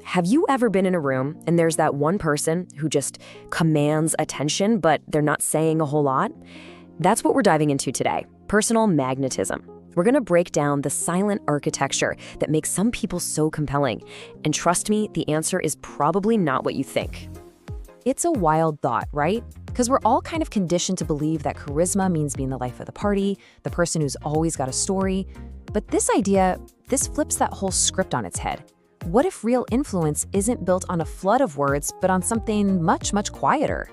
Have you ever been in a room and there's that one person who just commands attention, but they're not saying a whole lot? That's what we're diving into today, personal magnetism. We're going to break down the silent architecture that makes some people so compelling. And trust me, the answer is probably not what you think. It's a wild thought, right? Because we're all kind of conditioned to believe that charisma means being the life of the party, the person who's always got a story. But this flips that whole script on its head. What if real influence isn't built on a flood of words, but on something much, much quieter?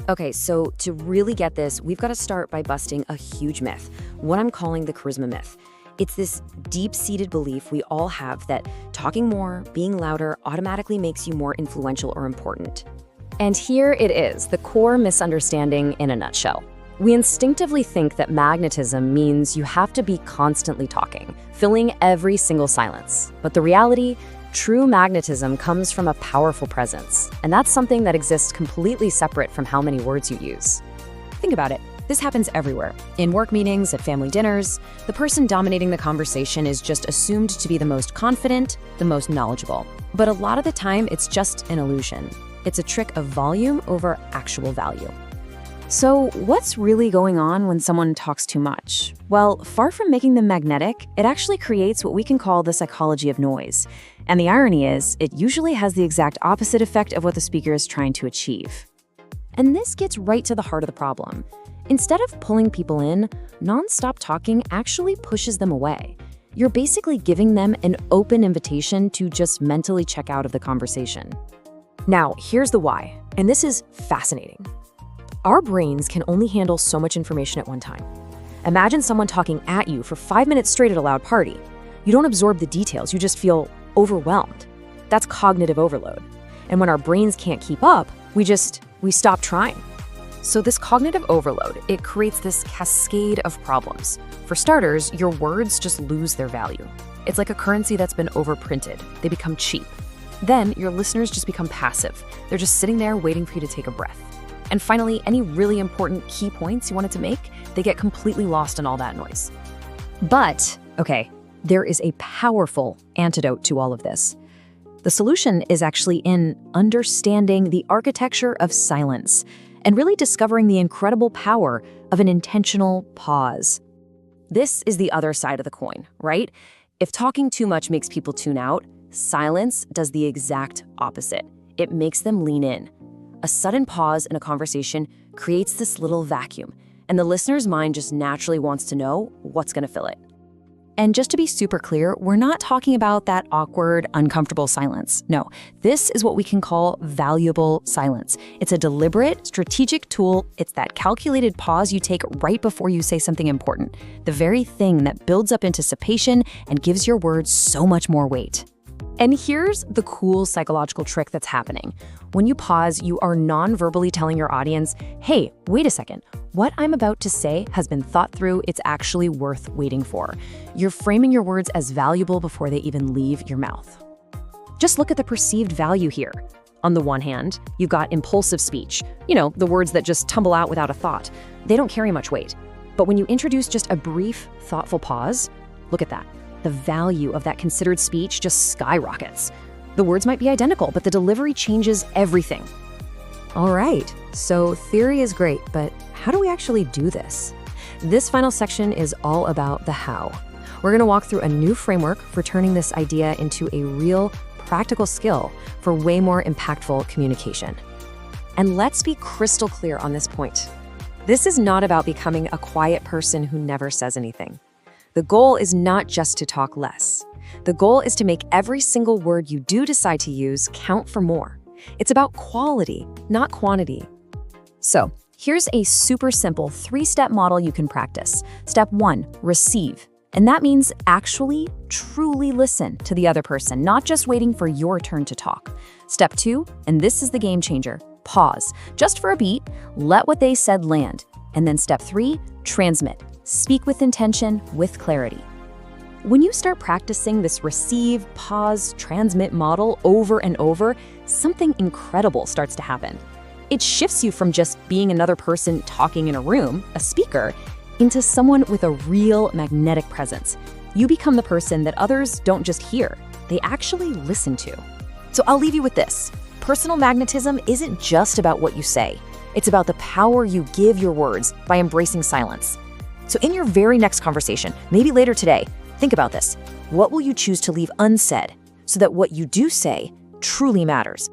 Okay, so to really get this, we've got to start by busting a huge myth, what I'm calling the charisma myth. It's this deep-seated belief we all have that talking more, being louder, automatically makes you more influential or important. And here it is, the core misunderstanding in a nutshell. We instinctively think that magnetism means you have to be constantly talking, filling every single silence. But the reality, true magnetism comes from a powerful presence, and that's something that exists completely separate from how many words you use. Think about it. This happens everywhere. In work meetings, at family dinners, the person dominating the conversation is just assumed to be the most confident, the most knowledgeable. But a lot of the time, it's just an illusion. It's a trick of volume over actual value. So what's really going on when someone talks too much? Well, far from making them magnetic, it actually creates what we can call the psychology of noise. And the irony is, it usually has the exact opposite effect of what the speaker is trying to achieve. And this gets right to the heart of the problem. Instead of pulling people in, non-stop talking actually pushes them away. You're basically giving them an open invitation to just mentally check out of the conversation. Now, here's the why, and this is fascinating. Our brains can only handle so much information at one time. Imagine someone talking at you for 5 minutes straight at a loud party. You don't absorb the details, you just feel overwhelmed. That's cognitive overload. And when our brains can't keep up, we stop trying. So this cognitive overload, it creates this cascade of problems. For starters, your words just lose their value. It's like a currency that's been overprinted. They become cheap. Then your listeners just become passive. They're just sitting there waiting for you to take a breath. And finally, any really important key points you wanted to make, they get completely lost in all that noise. But, okay, there is a powerful antidote to all of this. The solution is actually in understanding the architecture of silence and really discovering the incredible power of an intentional pause. This is the other side of the coin, right? If talking too much makes people tune out, silence does the exact opposite. It makes them lean in. A sudden pause in a conversation creates this little vacuum, and the listener's mind just naturally wants to know what's going to fill it. And just to be super clear, we're not talking about that awkward, uncomfortable silence. No, this is what we can call valuable silence. It's a deliberate, strategic tool. It's that calculated pause you take right before you say something important, the very thing that builds up anticipation and gives your words so much more weight. And here's the cool psychological trick that's happening. When you pause, you are non-verbally telling your audience, hey, wait a second, what I'm about to say has been thought through, it's actually worth waiting for. You're framing your words as valuable before they even leave your mouth. Just look at the perceived value here. On the one hand, you've got impulsive speech, the words that just tumble out without a thought. They don't carry much weight. But when you introduce just a brief, thoughtful pause, look at that. The value of that considered speech just skyrockets. The words might be identical, but the delivery changes everything. All right, so theory is great, but how do we actually do this? This final section is all about the how. We're going to walk through a new framework for turning this idea into a real, practical skill for way more impactful communication. And let's be crystal clear on this point. This is not about becoming a quiet person who never says anything. The goal is not just to talk less. The goal is to make every single word you do decide to use count for more. It's about quality, not quantity. So, here's a super simple 3-step model you can practice. Step 1, receive. And that means actually, truly listen to the other person, not just waiting for your turn to talk. Step 2, and this is the game changer, pause. Just for a beat, let what they said land. And then step 3, transmit. Speak with intention, with clarity. When you start practicing this receive, pause, transmit model over and over, something incredible starts to happen. It shifts you from just being another person talking in a room, a speaker, into someone with a real magnetic presence. You become the person that others don't just hear, they actually listen to. So I'll leave you with this. Personal magnetism isn't just about what you say. It's about the power you give your words by embracing silence. So in your very next conversation, maybe later today, think about this. What will you choose to leave unsaid so that what you do say truly matters?